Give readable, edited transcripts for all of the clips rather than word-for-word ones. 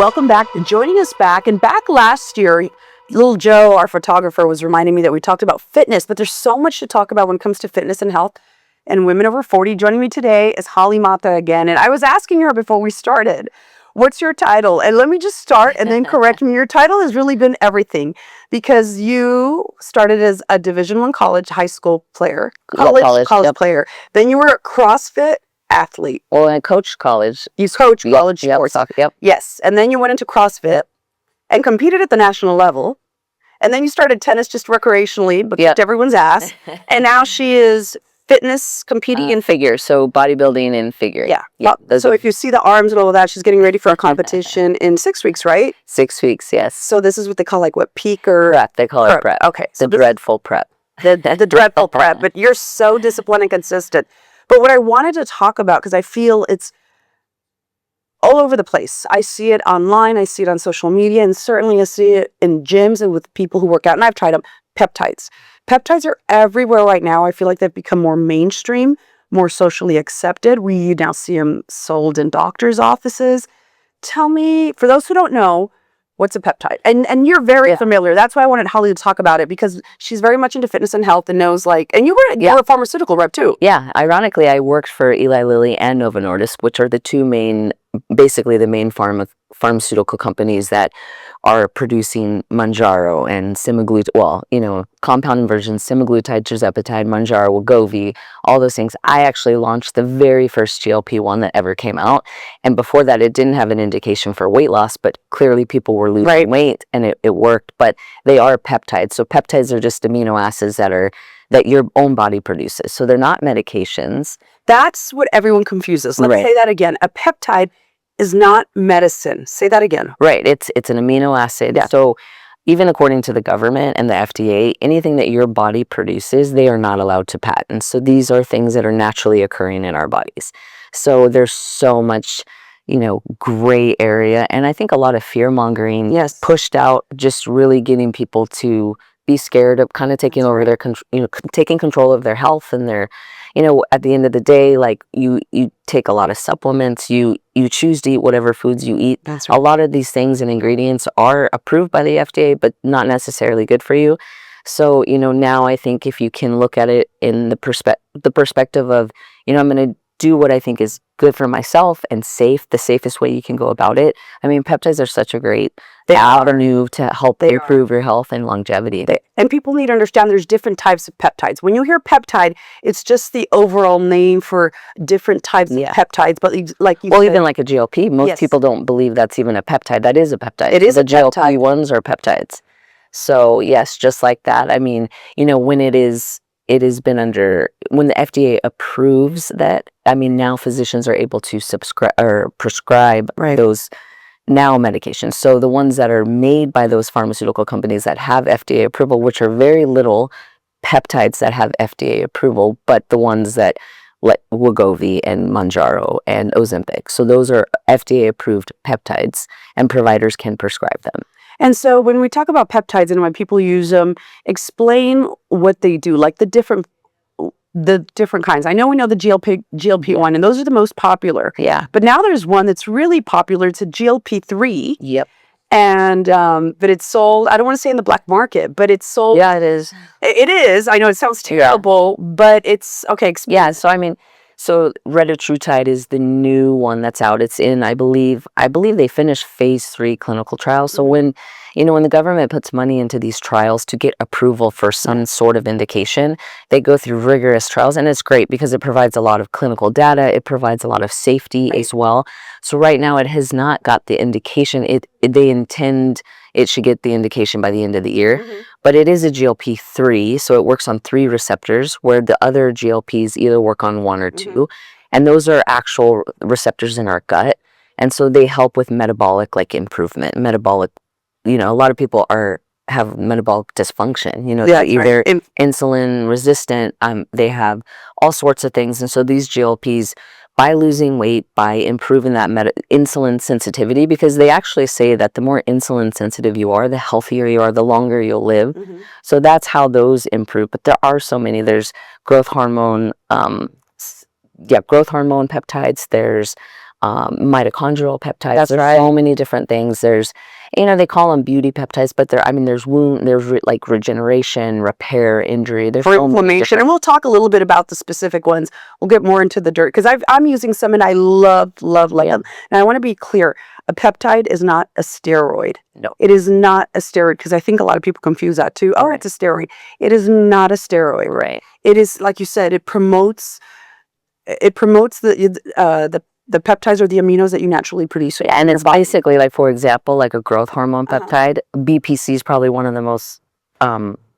welcome back. Joining us back, and back last year, little Joe, our photographer, was reminding me that we talked about fitness, but there's so much to talk about when it comes to fitness and health and women over 40. Joining me today is Holly Mata again, and I was asking her before we started, what's your title? And let me just start and then correct me. Your title has really been everything, because you started as a Division I college, high school player, college Yep. player. Then you were a CrossFit athlete. Well, I coached college. You coached college sports. Yep. Yes. And then you went into CrossFit and competed at the national level. And then you started tennis just recreationally, but kicked everyone's ass. And now she is fitness competing in figure. So bodybuilding and figure. Yeah. So if you see the arms and all of that, she's getting ready for a competition in 6 weeks, right? 6 weeks, yes. So this is what they call like what, peak or Prep. They call it prep. Okay. The dreadful prep. The dreadful prep. But you're so disciplined and consistent. But what I wanted to talk about, because I feel it's all over the place. I see it online, I see it on social media, and certainly I see it in gyms and with people who work out. And I've tried them. Peptides. Peptides are everywhere right now. I feel like they've become more mainstream, more socially accepted. We now see them sold in doctors' offices. Tell me, for those who don't know, what's a peptide? And you're very familiar. That's why I wanted Holly to talk about it, because she's very much into fitness and health and knows and you were a pharmaceutical rep too. Yeah. Ironically, I worked for Eli Lilly and Novo Nordisk, which are the two main, basically the main pharmaceutical companies that are producing Mounjaro and semaglutide, compound inversions, semaglutide, tirzepatide, Mounjaro, Wegovy, all those things. I actually launched the very first GLP-1 that ever came out. And before that, it didn't have an indication for weight loss, but clearly people were losing weight and it worked. But they are peptides. So peptides are just amino acids that your own body produces. So they're not medications. That's what everyone confuses. Let's say that again. A peptide is not medicine. Say that again. Right. It's an amino acid. Yeah. So even according to the government and the FDA, anything that your body produces, they are not allowed to patent. So these are things that are naturally occurring in our bodies. So there's so much, gray area. And I think a lot of fear mongering pushed out, just really getting people to be scared of kind of taking over their taking control of their health and their, at the end of the day, like you take a lot of supplements, you choose to eat whatever foods you eat. That's right. A lot of these things and ingredients are approved by the FDA, but not necessarily good for you. So, now I think if you can look at it in the perspective of, I'm going to do what I think is good for myself and the safest way you can go about it. I mean, peptides are such a great avenue to help improve your health and longevity. And people need to understand there's different types of peptides. When you hear peptide, it's just the overall name for different types of peptides. But like you said, even like a GLP, most people don't believe that's even a peptide. That is a peptide. It is the GLP-1s are peptides. So yes, just like that. I mean, when it has been when the FDA approves that, I mean, now physicians are able to prescribe those now medications. So the ones that are made by those pharmaceutical companies that have FDA approval, which are very little peptides that have FDA approval, but the ones that like Wegovy and Mounjaro and Ozempic. So those are FDA approved peptides and providers can prescribe them. And so when we talk about peptides and when people use them, explain what they do, like the different kinds. I know we know the GLP-1, and those are the most popular. Yeah. But now there's one that's really popular. It's a GLP-3. Yep. And but it's sold, I don't want to say in the black market, but it's sold. Yeah, it is. It is. I know it sounds terrible, but it's okay. Yeah. So I mean, retatrutide is the new one that's out. It's in, I believe they finished phase 3 clinical trials. So when the government puts money into these trials to get approval for some sort of indication, they go through rigorous trials, and it's great because it provides a lot of clinical data. It provides a lot of safety as well. So right now it has not got the indication. They intend it should get the indication by the end of the year. But it is a GLP-3, so it works on 3 receptors, where the other GLPs either work on 1 or 2. And those are actual receptors in our gut. And so they help with metabolic improvement. A lot of people have metabolic dysfunction. They're either insulin resistant, they have all sorts of things. And so these GLPs, by losing weight, by improving that insulin sensitivity, because they actually say that the more insulin sensitive you are, the healthier you are, the longer you'll live. So that's how those improve. But there are so many. There's growth hormone peptides. There's mitochondrial peptides. That's There's right. so many different things. There's, they call them beauty peptides, but there's like regeneration, repair, injury. There's For so many inflammation. different. And we'll talk a little bit about the specific ones. We'll get more into the dirt because I'm using some and I love them. And I want to be clear, a peptide is not a steroid. No. It is not a steroid because I think a lot of people confuse that too. Oh, Right. it's a steroid. It is not a steroid. Right. It is, like you said, it promotes the peptides or the aminos that you naturally produce. Yeah, and it's basically like, for example, like a growth hormone peptide. BPC is probably one of the most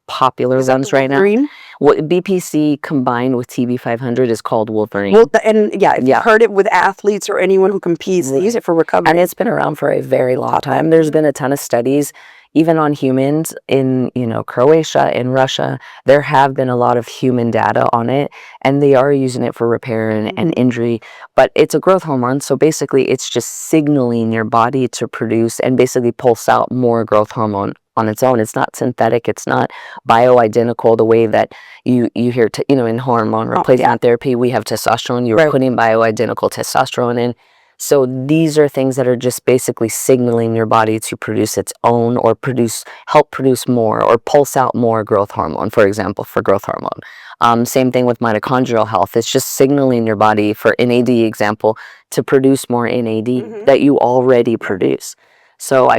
popular ones right now. What BPC combined with TB500 is called Wolverine. Well, if you've heard it with athletes or anyone who competes, they use it for recovery. And it's been around for a very long time. There's been a ton of studies, even on humans in, Croatia, in Russia. There have been a lot of human data on it, and they are using it for repair and injury. But it's a growth hormone, so basically it's just signaling your body to produce and basically pulse out more growth hormone on its own. It's not synthetic. It's not bioidentical the way that you hear, in hormone replacement therapy, we have testosterone. You're putting bioidentical testosterone in. So these are things that are just basically signaling your body to produce its own or help produce more or pulse out more growth hormone, for example, for growth hormone. Same thing with mitochondrial health. It's just signaling your body, for NAD example, to produce more NAD that you already produce. So,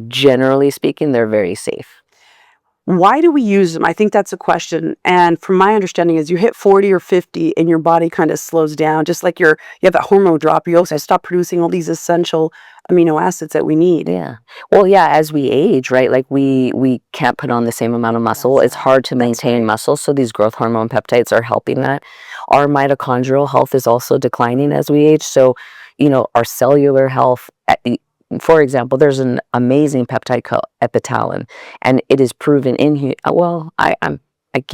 generally speaking, they're very safe. Why do we use them? I think that's a question. And from my understanding is you hit 40 or 50 and your body kind of slows down. Just like you have that hormone drop, you also stop producing all these essential amino acids that we need. Yeah. Well, yeah, as we age, right? Like we can't put on the same amount of muscle. It's hard to maintain muscle. So these growth hormone peptides are helping that. Our mitochondrial health is also declining as we age. So, our cellular health, for example, there's an amazing peptide called epitalin, and it is proven in you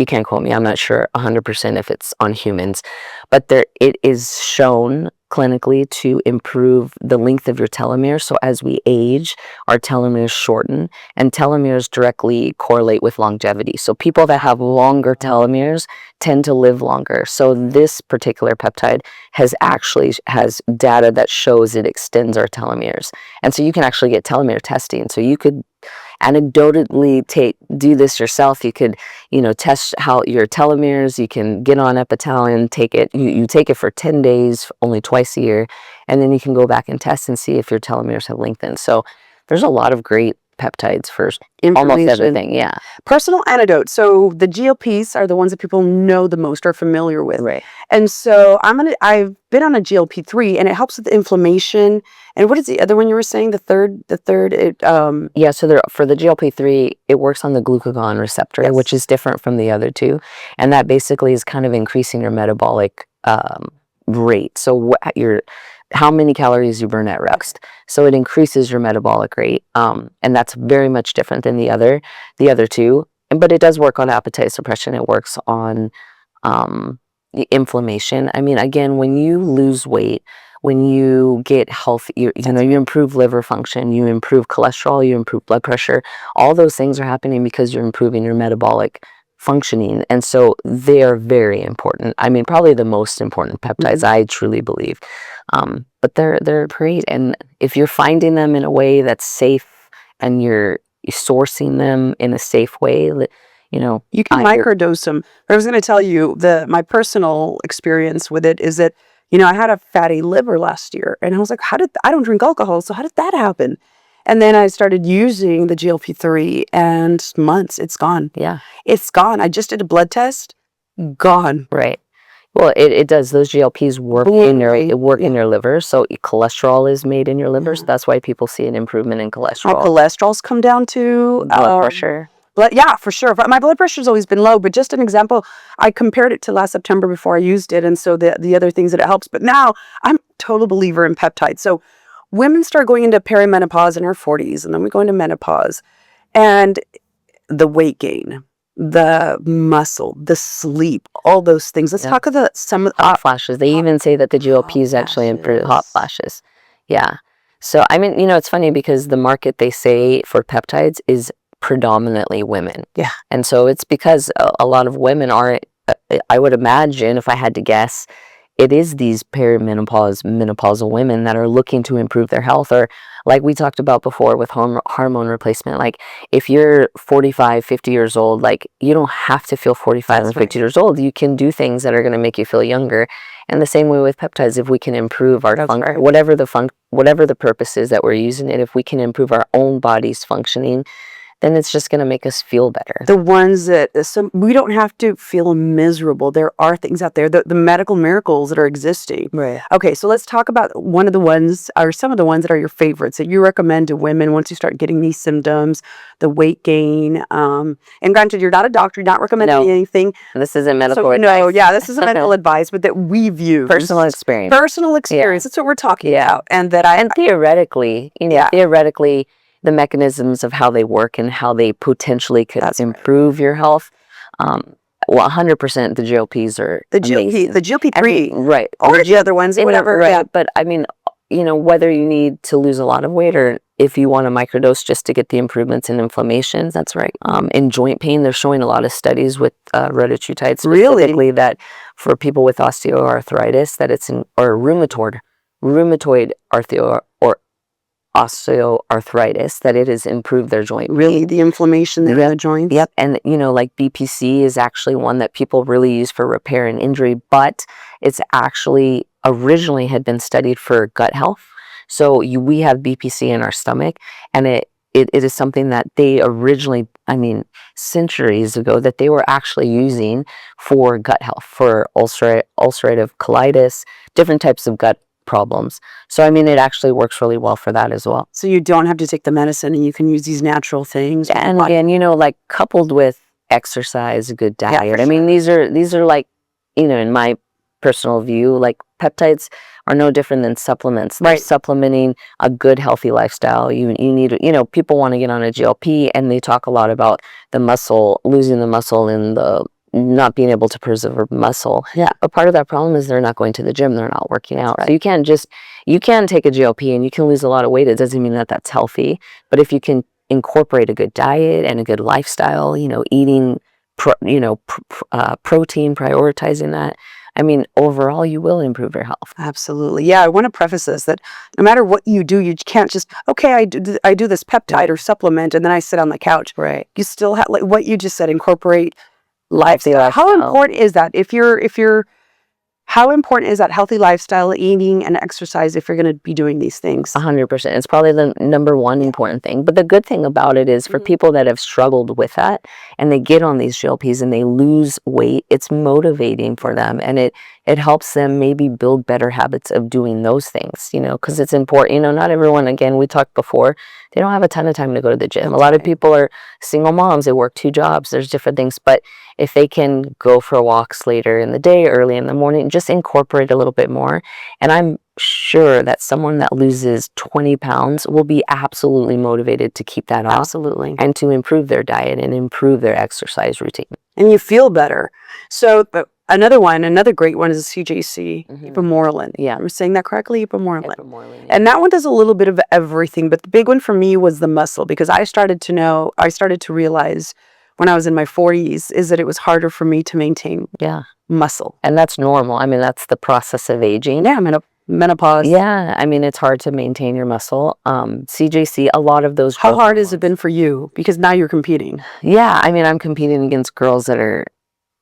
can't quote me. I'm not sure 100% if it's on humans, but it is shown clinically to improve the length of your telomeres. So as we age, our telomeres shorten, and telomeres directly correlate with longevity. So people that have longer telomeres tend to live longer. So this particular peptide has data that shows it extends our telomeres. And so you can actually get telomere testing. So you could anecdotally do this yourself. You could, test how your telomeres. You can get on epitalin, take it. You take it for 10 days, only twice a year, and then you can go back and test and see if your telomeres have lengthened. So there's a lot of great peptides for almost everything. Yeah. Personal antidote. So the GLPs are the ones that people know the most, are familiar with. Right. And so I've been on a GLP-3 and it helps with inflammation. And what is the other one you were saying? The third, so for the GLP-3, it works on the glucagon receptor, which is different from the other two. And that basically is kind of increasing your metabolic rate. So how many calories you burn at rest. So it increases your metabolic rate. And that's very much different than the other two. But it does work on appetite suppression. It works on inflammation. Again, when you lose weight, when you get healthy, you improve liver function, you improve cholesterol, you improve blood pressure. All those things are happening because you're improving your metabolic functioning. And so they are very important. Probably the most important peptides, I truly believe. But they're great. And if you're finding them in a way that's safe and you're sourcing them in a safe way, you can microdose them. I was going to tell you my personal experience with it is that, I had a fatty liver last year and I was like, I don't drink alcohol. So how did that happen? And then I started using the GLP-3 and months, it's gone. Yeah. It's gone. I just did a blood test, gone. Right. Well, it does. Those GLPs work in your liver. So cholesterol is made in your liver. So that's why people see an improvement in cholesterol. My cholesterol's come down to blood pressure. Yeah, for sure. My blood pressure's always been low, but just an example, I compared it to last September before I used it, and so the other things that it helps. But now I'm a total believer in peptides. So women start going into perimenopause in her 40s, and then we go into menopause, and the weight gain, the muscle, the sleep, all those things. Let's talk about some of the hot flashes. They even say that the GLPs actually improve hot flashes. Yeah. So it's funny because the market, they say, for peptides is predominantly women. Yeah. And so it's because a lot of women are, I would imagine, if I had to guess, it is these menopausal women that are looking to improve their health, or like we talked about before with hormone replacement. Like if you're 45, 50 years old, like you don't have to feel 45 and 50 years old. You can do things that are going to make you feel younger. And the same way with peptides, if we can improve our whatever the purpose is that we're using it, if we can improve our own body's functioning, then it's just going to make us feel better. The ones that we don't have to feel miserable. There are things out there, the medical miracles that are existing. Right. Okay, so let's talk about one of the ones, or some of the ones that are your favorites that you recommend to women once you start getting these symptoms, the weight gain. And granted, you're not a doctor, you're not recommending anything. This isn't medical So, advice. no, yeah, this isn't medical advice, but that we've used. Personal experience. Personal experience. That's what we're talking about. And that and theoretically, theoretically, the mechanisms of how they work and how they potentially could improve your health. Well, 100% the GLPs are amazing. The GLP-3, right? Or the other ones, whatever. Right. Yeah. But I mean, whether you need to lose a lot of weight or if you want to microdose just to get the improvements in inflammation, that's right. In joint pain, they're showing a lot of studies with retatrutide specifically that for people with osteoarthritis, that it's or rheumatoid osteoarthritis, that it has improved their joint. Really, the inflammation in the joints? Yep. And like BPC is actually one that people really use for repair and injury, but it's actually originally had been studied for gut health. So we have BPC in our stomach, and it is something that they originally, centuries ago, that they were actually using for gut health, for ulcerative colitis, different types of gut problems. So it actually works really well for that as well. So you don't have to take the medicine, and you can use these natural things. And like coupled with exercise, a good diet. These are like, in my personal view, like peptides are no different than supplements. They're supplementing a good, healthy lifestyle. You need, people want to get on a GLP, and they talk a lot about the muscle, losing the muscle, and the not being able to preserve muscle. Yeah. But part of that problem is they're not going to the gym, they're not working out. So you can take a GLP and you can lose a lot of weight. It doesn't mean that that's healthy. But if you can incorporate a good diet and a good lifestyle, eating, protein, prioritizing that, overall, you will improve your health. Absolutely. Yeah, I want to preface this that no matter what you do, you can't just, okay, I do this peptide or supplement, and then I sit on the couch. Right. You still have, like what you just said, incorporate lifestyle. How important is that? How important is that healthy lifestyle, eating and exercise, if you're going to be doing these things? 100%. It's probably the number one important thing. But the good thing about it is for people that have struggled with that and they get on these GLPs and they lose weight, it's motivating for them, and it helps them maybe build better habits of doing those things, because it's important. Not everyone, again, we talked before, they don't have a ton of time to go to the gym. A lot of people are single moms, they work 2 jobs, there's different things. But if they can go for walks later in the day, early in the morning, just incorporate a little bit more. And I'm sure that someone that loses 20 pounds will be absolutely motivated to keep that off. Absolutely. And to improve their diet and improve their exercise routine. And you feel better. So, but another great one is CJC, ipamorelin. Yeah. I'm saying that correctly? Ipamorelin. And that one does a little bit of everything, but the big one for me was the muscle, because I started to realize when I was in my 40s is that it was harder for me to maintain muscle. And that's normal. That's the process of aging. Yeah, menopause. Yeah, it's hard to maintain your muscle. CJC, a lot of those. How hard has it been for you? Because now you're competing. Yeah, I'm competing against girls that are,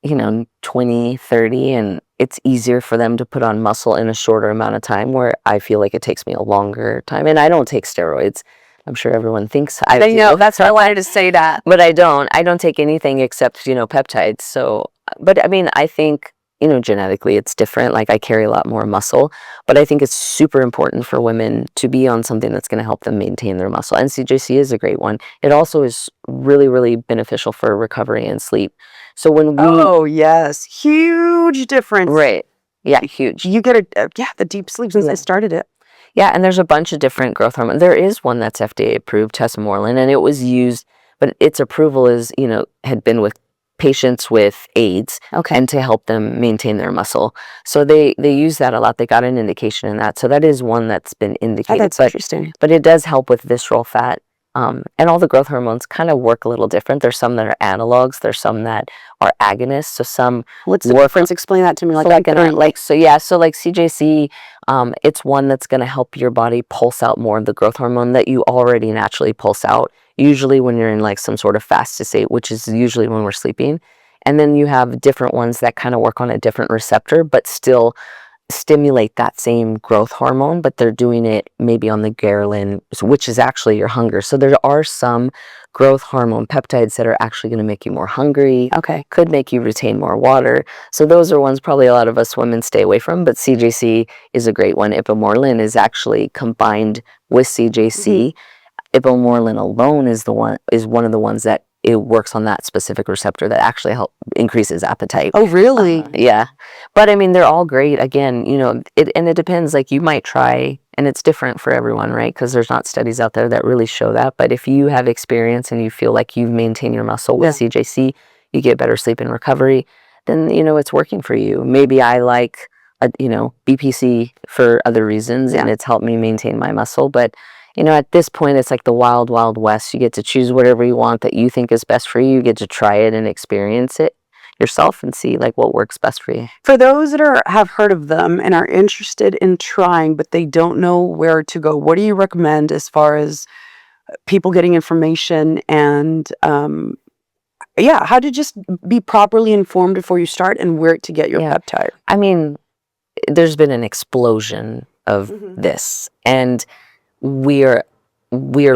20, 30, and it's easier for them to put on muscle in a shorter amount of time, where I feel like it takes me a longer time. And I don't take steroids. I'm sure everyone thinks I do. know. That's why I wanted to say that. But I don't take anything except, peptides. So, but I think, genetically it's different. Like I carry a lot more muscle, but I think it's super important for women to be on something that's going to help them maintain their muscle. And CJC is a great one. It also is really, really beneficial for recovery and sleep. So when we... Oh, yes. Huge difference. Right. Yeah, huge. You get the deep sleep since I started it. Yeah, and there's a bunch of different growth hormones. There is one that's FDA approved, tesamorelin, and it was used, but its approval is, had been with patients with AIDS, and to help them maintain their muscle. So they use that a lot. They got an indication in that. So that is one that's been indicated. That's interesting. But it does help with visceral fat And all the growth hormones kind of work a little different. There's some that are analogs. There's some that are agonists. So some What's the work. difference? Explain that to me. So like CJC, it's one that's going to help your body pulse out more of the growth hormone that you already naturally pulse out. Usually when you're in like some sort of fast state, which is usually when we're sleeping. And then you have different ones that kind of work on a different receptor, but still stimulate that same growth hormone, but they're doing it maybe on the ghrelin, which is actually your hunger. So there are some growth hormone peptides that are actually going to make you more hungry. Okay. Could make you retain more water. So those are ones probably a lot of us women stay away from, but CJC is a great one. Ipamorelin is actually combined with CJC. Ipamorelin alone is one of the ones that it works on that specific receptor that actually increases appetite. Oh, really? Yeah. But I mean, they're all great. Again, it depends. Like you might try, and it's different for everyone, right? Because there's not studies out there that really show that. But if you have experience and you feel like you've maintained your muscle with CJC, you get better sleep and recovery, then, it's working for you. Maybe I like, BPC for other reasons, and it's helped me maintain my muscle. But at this point, it's like the wild, wild west. You get to choose whatever you want that you think is best for you. You get to try it and experience it yourself and see like what works best for you. For those that have heard of them and are interested in trying, but they don't know where to go, what do you recommend as far as people getting information and, how to just be properly informed before you start and where to get your peptide? I mean, there's been an explosion of this, and we are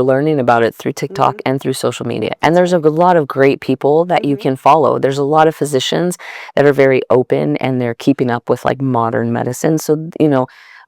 learning about it through TikTok and through social media. And there's a lot of great people that you can follow. There's a lot of physicians that are very open and they're keeping up with like modern medicine. So,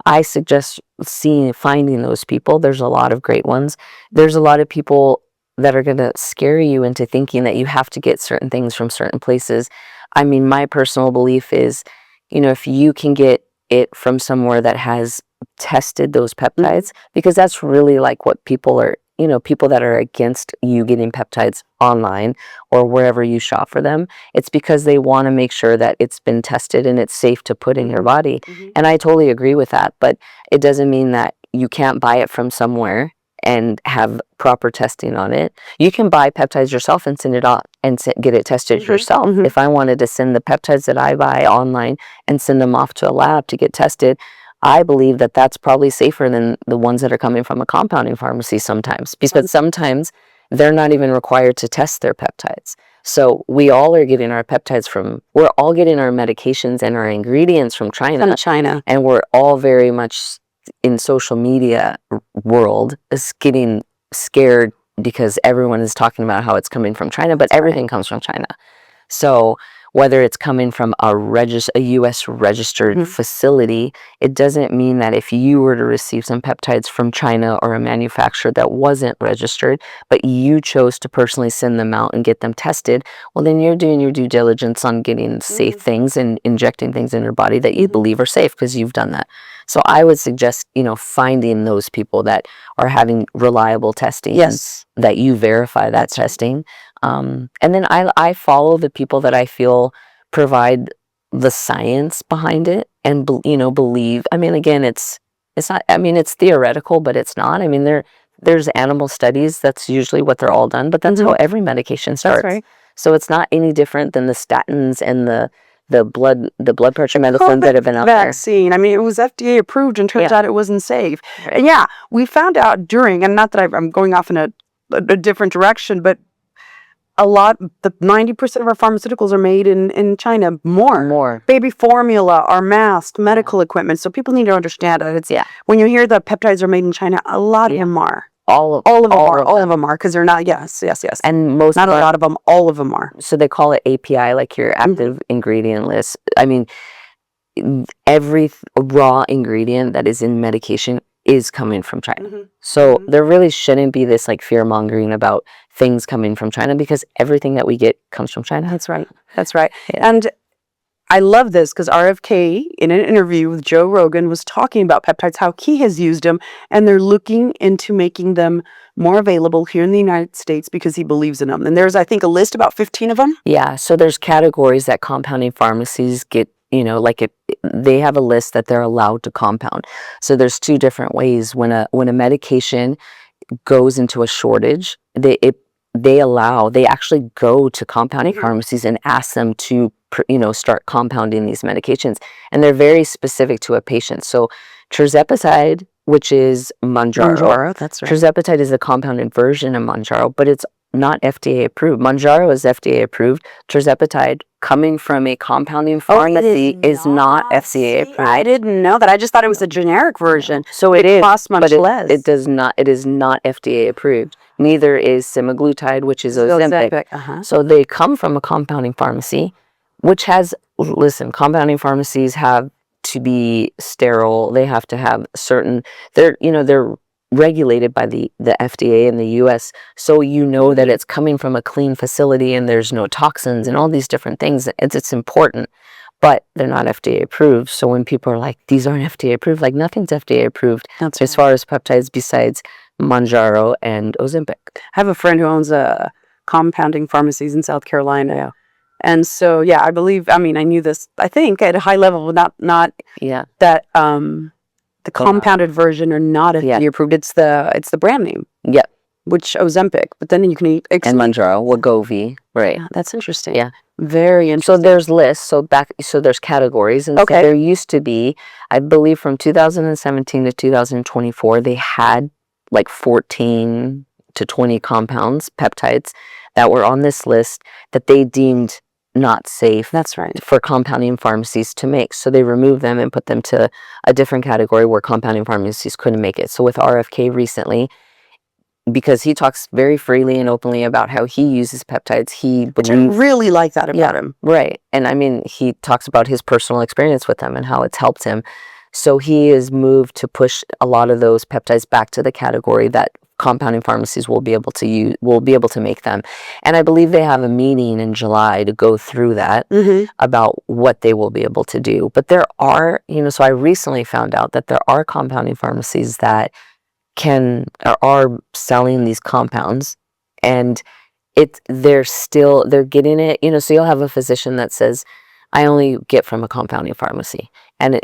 I suggest finding those people. There's a lot of great ones. There's a lot of people that are going to scare you into thinking that you have to get certain things from certain places. I mean, my personal belief is, if you can get it from somewhere that has tested those peptides, because that's really like what people are, people that are against you getting peptides online or wherever you shop for them, it's because they want to make sure that it's been tested and it's safe to put in your body. And I totally agree with that, but it doesn't mean that you can't buy it from somewhere and have proper testing on it. You can buy peptides yourself and send it off and get it tested yourself. If I wanted to send the peptides that I buy online and send them off to a lab to get tested, I believe that that's probably safer than the ones that are coming from a compounding pharmacy sometimes, because sometimes they're not even required to test their peptides. So we all are getting our peptides we're all getting our medications and our ingredients from China. And we're all very much in social media world is getting scared because everyone is talking about how it's coming from China, but everything comes from China. So whether it's coming from a U.S. registered facility, it doesn't mean that if you were to receive some peptides from China or a manufacturer that wasn't registered, but you chose to personally send them out and get them tested, well, then you're doing your due diligence on getting safe things and injecting things in your body that you believe are safe because you've done that. So I would suggest, finding those people that are having reliable testing, that you verify that testing. And then I follow the people that I feel provide the science behind it and, believe. I mean, again, it's not, I mean, it's theoretical, but it's not. I mean, there's animal studies. That's usually what they're all done, but that's how every medication starts. That's right. So it's not any different than the statins and the blood pressure medicine that have been out vaccine. I mean, it was FDA approved and turns out it wasn't safe. Right. And we found out during, and not that I'm going off in a different direction, but the 90% of our pharmaceuticals are made in China. More. Baby formula, our masks, medical equipment. So people need to understand it. When you hear that peptides are made in China, a lot of them are. All of them are, because they're not. Yes. And most, not a lot of them. All of them are. So they call it API, like your active ingredient list. I mean, every raw ingredient that is in medication is coming from China. So there really shouldn't be this like fear mongering about things coming from China, because everything that we get comes from China. That's right. Yeah. And I love this because RFK, in an interview with Joe Rogan, was talking about peptides, how he has used them, and they're looking into making them more available here in the United States because he believes in them. And there's, I think, a list about 15 of them. Yeah. So there's categories that compounding pharmacies get. They have a list that they're allowed to compound. So there's two different ways. When a medication goes into a shortage, they actually go to compounding pharmacies and ask them to start compounding these medications, and they're very specific to a patient. So tirzepatide, which is Mounjaro, that's right. tirzepatide is a compounded version of Mounjaro, but it's not FDA approved. Mounjaro is FDA approved. Tirzepatide, coming from a compounding pharmacy, is not FDA approved. I didn't know that. I just thought it was a generic version. So it is, costs much but less. it does not. It is not FDA approved. Neither is semaglutide, which is Ozempic. So they come from a compounding pharmacy, which has, listen, compounding pharmacies have to be sterile. They have to have certain, they're regulated by the FDA in the US, so that it's coming from a clean facility and there's no toxins and all these different things. It's important, but they're not FDA approved. So when people are like, these aren't FDA approved, like, nothing's FDA approved as far as peptides besides Mounjaro and Ozempic. I have a friend who owns a compounding pharmacies in South Carolina. And so, I believe, I knew this, I think, at a high level, not that, the compounded version are not FDA approved. It's the brand name. Yep. Which Ozempic, but then you can eat. And Mounjaro, Wegovy, right. Yeah, that's interesting. Yeah. Very interesting. So there's lists, so there's categories. And so there used to be, I believe from 2017 to 2024, they had like 14 to 20 compounds, peptides, that were on this list that they deemed not safe. That's right. For compounding pharmacies to make. So they removed them and put them to a different category where compounding pharmacies couldn't make it. So with RFK recently, because he talks very freely and openly about how he uses peptides, Which I really like that about him. Right. And he talks about his personal experience with them and how it's helped him. So he is moved to push a lot of those peptides back to the category that compounding pharmacies will be able to make them. And I believe they have a meeting in July to go through that about what they will be able to do. But there are, so I recently found out that there are compounding pharmacies that are selling these compounds, and they're getting it, so you'll have a physician that says, I only get from a compounding pharmacy. And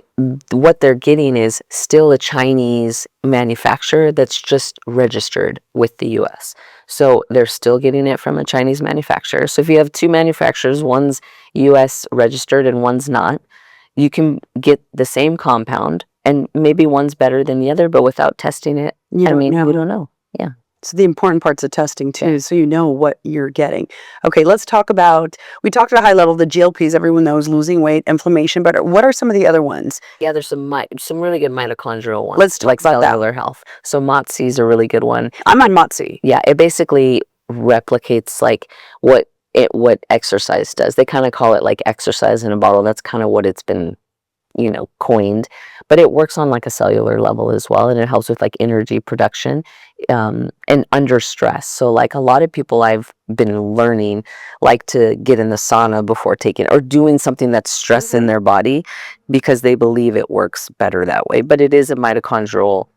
what they're getting is still a Chinese manufacturer that's just registered with the US. So they're still getting it from a Chinese manufacturer. So if you have two manufacturers, one's US registered and one's not, you can get the same compound, and maybe one's better than the other, but without testing it, we don't know. Yeah. So the important parts of testing too, so you know what you're getting. Okay, let's talk about, we talked at a high level, the GLPs, everyone knows, losing weight, inflammation, but what are some of the other ones? Yeah, there's some really good mitochondrial ones. Let's talk about cellular health. So MOTS is a really good one. I'm on MOTS. Yeah, it basically replicates like what exercise does. They kind of call it like exercise in a bottle. That's kind of what it's been coined, but it works on like a cellular level as well, and it helps with like energy production and under stress. So like a lot of people I've been learning like to get in the sauna before taking or doing something that's stress in their body, because they believe it works better that way. But it is a mitochondrial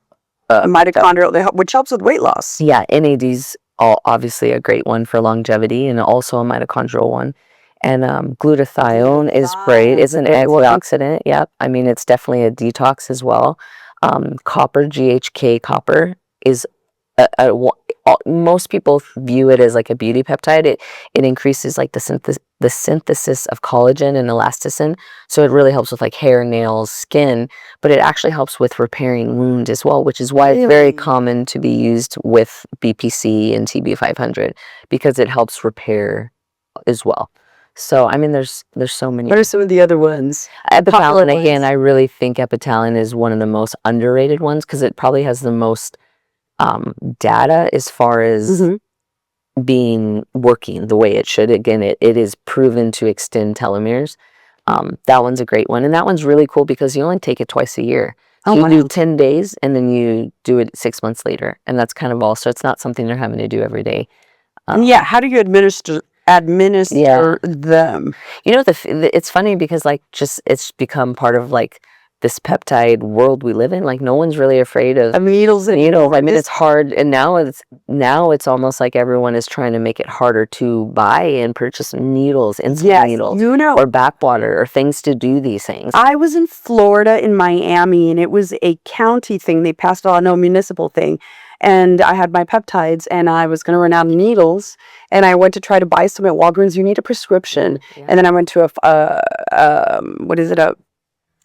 which helps with weight loss. Yeah, NAD's obviously a great one for longevity, and also a mitochondrial one. And glutathione is great. It's an antioxidant. Yep. It's definitely a detox as well. Copper, GHK copper, is most people view it as like a beauty peptide. It increases like the synthesis of collagen and elasticin. So it really helps with like hair, nails, skin, but it actually helps with repairing wound as well, which is why it's very common to be used with BPC and TB500, because it helps repair as well. So there's so many. What are some of the other ones? Epitalin, again, I really think epitalin is one of the most underrated ones, because it probably has the most data as far as being working the way it should. Again, it is proven to extend telomeres. That one's a great one, and that one's really cool because you only take it twice a year. So you do 10 days, and then you do it 6 months later, and that's kind of all. So it's not something you're having to do every day. How do you administer them? It's funny because it's become part of like this peptide world we live in. Like no one's really afraid of needles. It's hard, and now it's almost like everyone is trying to make it harder to buy and purchase needles, insulin needles, or backwater, or things to do these things. I was in Florida, in Miami, and it was a county thing. They passed a law, no municipal thing. and I had my peptides, and I was going to run out of needles, and I went to try to buy some at Walgreens. You need a prescription. Yeah. And then I went to a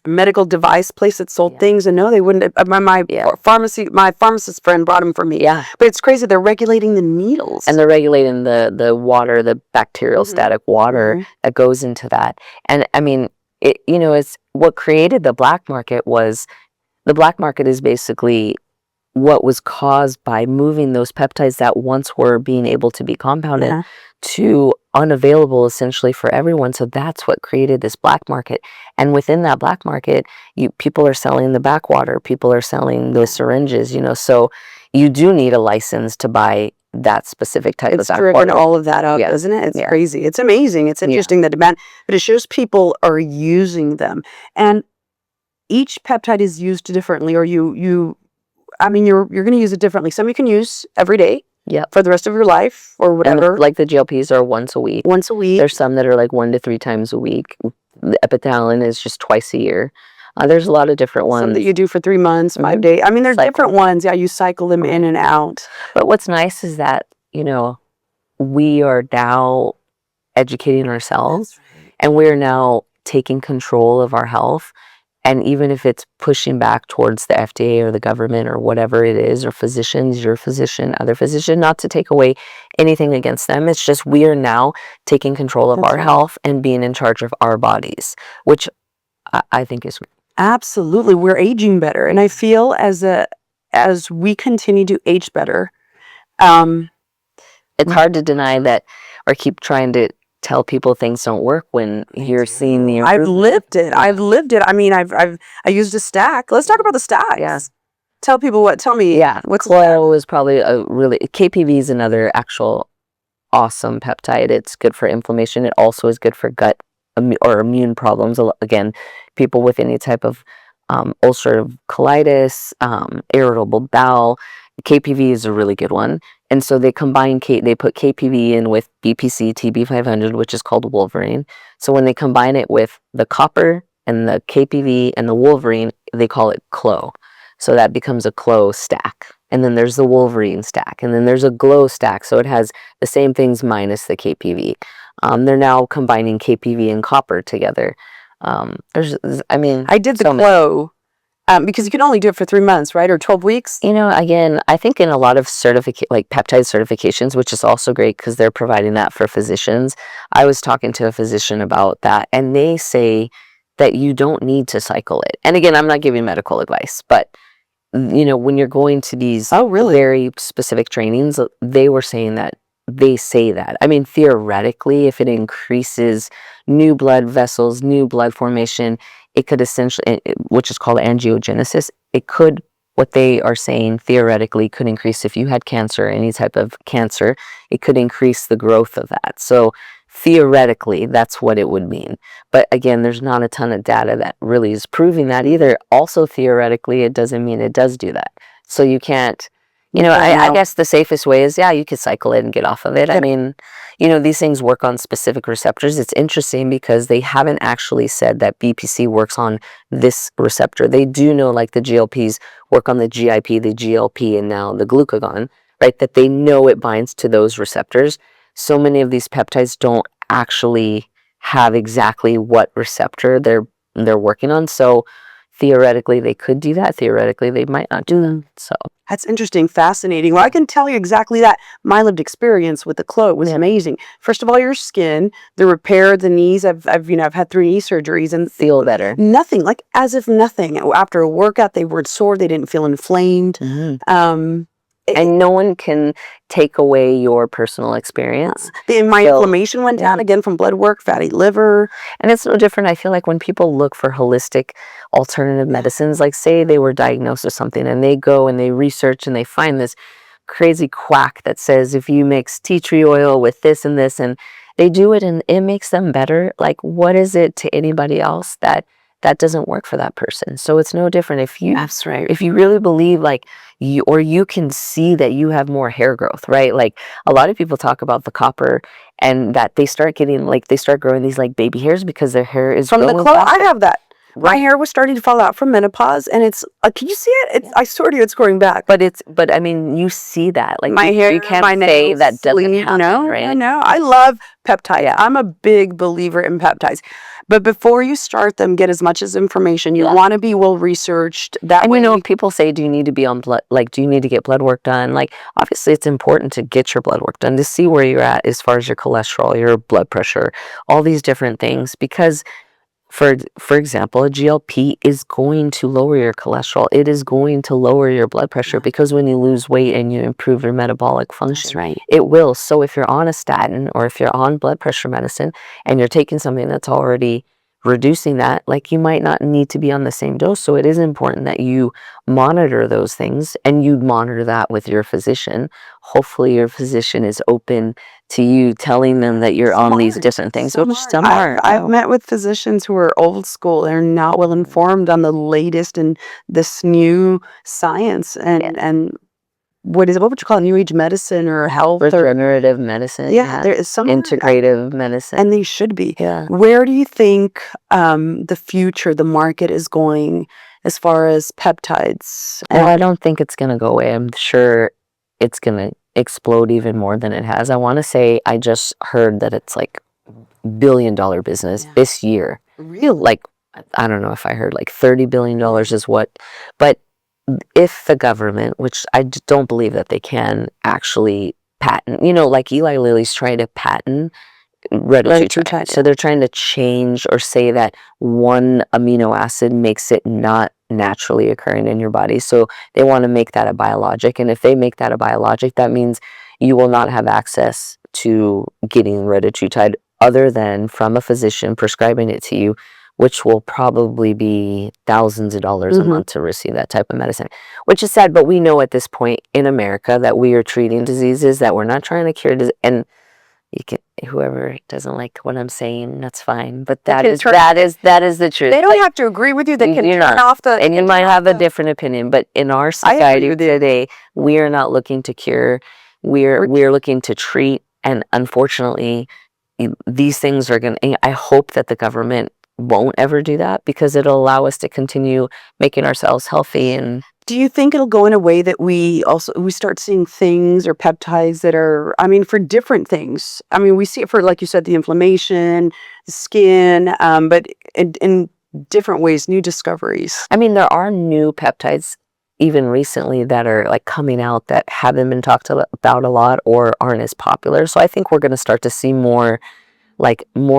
medical device place that sold things, and no, they wouldn't. My pharmacist friend brought them for me. Yeah. But it's crazy. They're regulating the needles. And they're regulating the water, the bacterial static water that goes into that. And I mean, it's what created the black market was, the black market is basically what was caused by moving those peptides that once were being able to be compounded to unavailable essentially for everyone. So that's what created this black market. And within that black market, people are selling the backwater, people are selling those syringes, so you do need a license to buy that specific type of backwater. It's driven all of that up, isn't it? It's crazy. It's amazing. It's interesting, the demand, but it shows people are using them. And each peptide is used differently, or you're going to use it differently. Some you can use every day for the rest of your life or whatever. And like the GLPs are once a week. Once a week. There's some that are like 1 to 3 times a week. The Epithalin is just twice a year. There's a lot of different ones. Some that you do for 3 months, 5 days. I mean, there's different ones. Yeah, you cycle them in and out. But what's nice is that, we are now educating ourselves, and we're now taking control of our health. And even if it's pushing back towards the FDA or the government or whatever it is, or physicians, your physician, other physician, not to take away anything against them. It's just we are now taking control of our health and being in charge of our bodies, which I think is... Absolutely. We're aging better. And I feel as we continue to age better, it's hard to deny that, or keep trying to tell people things don't work when you're seeing the improvement. I've lived it. I mean, I used a stack. Let's talk about the stacks. Yeah. Tell me. Yeah. Clo is probably KPV is another actual awesome peptide. It's good for inflammation. It also is good for gut or immune problems. Again, people with any type of ulcerative colitis, irritable bowel, KPV is a really good one. And so they combine, they put KPV in with BPC TB500, which is called Wolverine. So when they combine it with the copper and the KPV and the Wolverine, they call it Clo. So that becomes a Clo stack. And then there's the Wolverine stack. And then there's a Glow stack. So it has the same things minus the KPV. They're now combining KPV and copper together. I did the Glow. Because you can only do it for 3 months, right? Or 12 weeks? Again, I think in a lot of peptide certifications, which is also great because they're providing that for physicians. I was talking to a physician about that, and they say that you don't need to cycle it. And again, I'm not giving medical advice, but when you're going to these very specific trainings, they were saying that they say that. I mean, theoretically, if it increases new blood vessels, new blood formation, it could essentially, which is called angiogenesis, what they are saying theoretically could increase if you had cancer, any type of cancer, it could increase the growth of that. So theoretically, that's what it would mean. But again, there's not a ton of data that really is proving that either. Also, theoretically, it doesn't mean it does do that. So you can't, I guess the safest way is, you could cycle it and get off of it. I mean, these things work on specific receptors. It's interesting because they haven't actually said that BPC works on this receptor. They do know, like the GLPs work on the GIP, the GLP, and now the glucagon, right? That they know it binds to those receptors. So many of these peptides don't actually have exactly what receptor they're working on. So theoretically, they could do that. Theoretically, they might not do that. So that's interesting, fascinating. Well, I can tell you exactly that. My lived experience with the Clo was amazing. First of all, your skin, the repair, the knees. I've had 3 knee surgeries and feel better. Nothing, like as if nothing. After a workout, they weren't sore. They didn't feel inflamed. And no one can take away your personal experience. My inflammation went down again from blood work, fatty liver. And it's no different. I feel like when people look for holistic alternative medicines, like say they were diagnosed with something and they go and they research and they find this crazy quack that says if you mix tea tree oil with this and this, and they do it and it makes them better. Like, what is it to anybody else that doesn't work for that person? So it's no different if you really believe you can see that you have more hair growth, right? Like a lot of people talk about the copper and that they start growing these like baby hairs because their hair is from the Clo. I have that. My hair was starting to fall out from menopause, and it's can you see it? I swear to you, it's growing back. But I mean, you see that, like, My hair, you can't my say nails, that doesn't sleeve, happen, no, right? no. I love peptides. Yeah. I'm a big believer in peptides. But before you start them, get as much as information. You Yeah. want to be well researched. That And way, you know, people say, do you need to be on blood, like, do you need to get blood work done? Like, obviously it's important to get your blood work done to see where you're at as far as your cholesterol, your blood pressure, all these different things, because for example, a GLP is going to lower your cholesterol. It is going to lower your blood pressure, because when you lose weight and you improve your metabolic function, that's right. it will. So if you're on a statin, or if you're on blood pressure medicine and you're taking something that's already reducing that, like, you might not need to be on the same dose. So it is important that you monitor those things, and you monitor that with your physician. Hopefully your physician is open to you telling them that you're on these different things, which some aren't. I've met with physicians who are old school. They're not well informed on the latest and this new science and what would you call it? New age medicine or health or Regenerative medicine. yeah, there is some integrative medicine. and they should be. Yeah. Where do you think the future, the market is going as far as peptides? Well, I don't think it's going to go away. I'm sure it's going to explode even more than it has. I want to say, I just heard that it's like $1 billion business this year. Really? Like, I don't know if I heard like $30 billion is what, but if the government, which I don't believe that they can actually patent, you know, like Eli Lilly's trying to patent retatrutide. So they're trying to change or say that one amino acid makes it not naturally occurring in your body. So they want to make that a biologic. And if they make that a biologic, that means you will not have access to getting retatrutide other than from a physician prescribing it to you, which will probably be thousands of dollars a month to receive that type of medicine, which is sad. But we know at this point in America that we are treating diseases, that we're not trying to cure and you can, whoever doesn't like what I'm saying, that's fine. But that is the truth. They don't have to agree with you. They can turn off the. And you might have a different opinion, but in our society today, we are not looking to cure. We're looking to treat. And unfortunately, these things are going to, I hope that the government won't ever do that, because it'll allow us to continue making ourselves healthy. And do you think it'll go in a way that we start seeing things or peptides that are, I mean, for different things? I mean, we see it for, like you said, the inflammation, the skin, but in different ways, new discoveries. I mean, there are new peptides even recently that are like coming out that haven't been talked about a lot or aren't as popular. So I think we're going to start to see more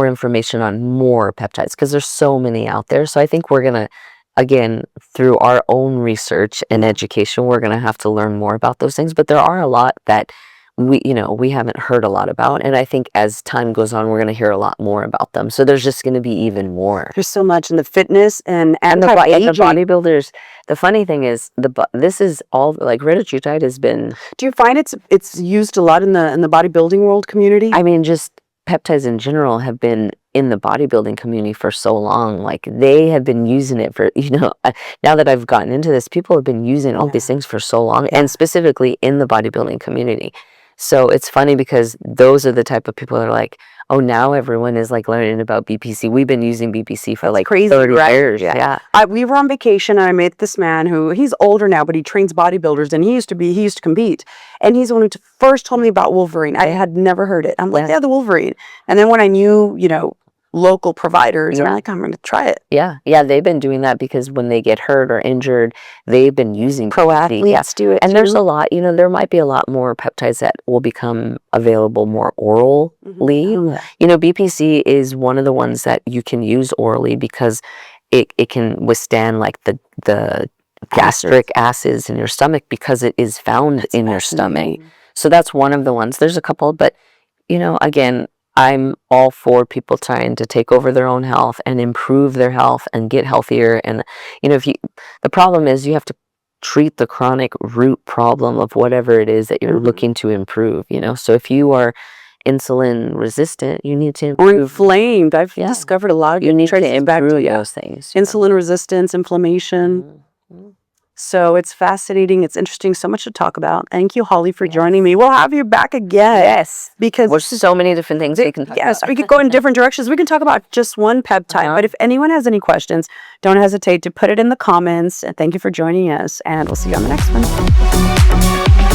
information on more peptides, because there's so many out there. So I think we're going to, again, through our own research and education, we're going to have to learn more about those things. But there are a lot that we haven't heard a lot about. And I think as time goes on, we're going to hear a lot more about them. So there's just going to be even more. There's so much in the fitness and the bodybuilders. The funny thing is, this is all, like, retatrutide has been. Do you find it's used a lot in the bodybuilding world community? I mean, just peptides in general have been in the bodybuilding community for so long. Like, they have been using it for, now that I've gotten into this, people have been using all these things for so long, and specifically in the bodybuilding community. So it's funny, because those are the type of people that are like, oh, now everyone is like learning about BPC. We've been using BPC for like crazy 30 years. Yeah. We were on vacation and I met this man who, he's older now, but he trains bodybuilders, and he used to compete. And he's the one who first told me about Wolverine. I had never heard it. I'm like, yeah, the Wolverine. And then when I knew, local providers, I'm like, I'm going to try it. Yeah. They've been doing that, because when they get hurt or injured, they've been using pro athletes do it. And there's a lot, there might be a lot more peptides that will become available more orally. BPC is one of the ones that you can use orally, because it can withstand like the gastric acids in your stomach, because it is found in your stomach. So that's one of the ones. There's a couple, but again, I'm all for people trying to take over their own health and improve their health and get healthier. And, the problem is you have to treat the chronic root problem of whatever it is that you're looking to improve, So if you are insulin resistant, you need to improve. Or inflamed. I've discovered a lot of you need to improve those things. Insulin resistance, inflammation. So it's fascinating. It's interesting. So much to talk about. Thank you, Holly, for joining me. We'll have you back again. Yes. Because There's so many different things we can talk yes, about. we could go in different directions. We can talk about just one peptide. But if anyone has any questions, don't hesitate to put it in the comments. And thank you for joining us. And we'll see you on the next one.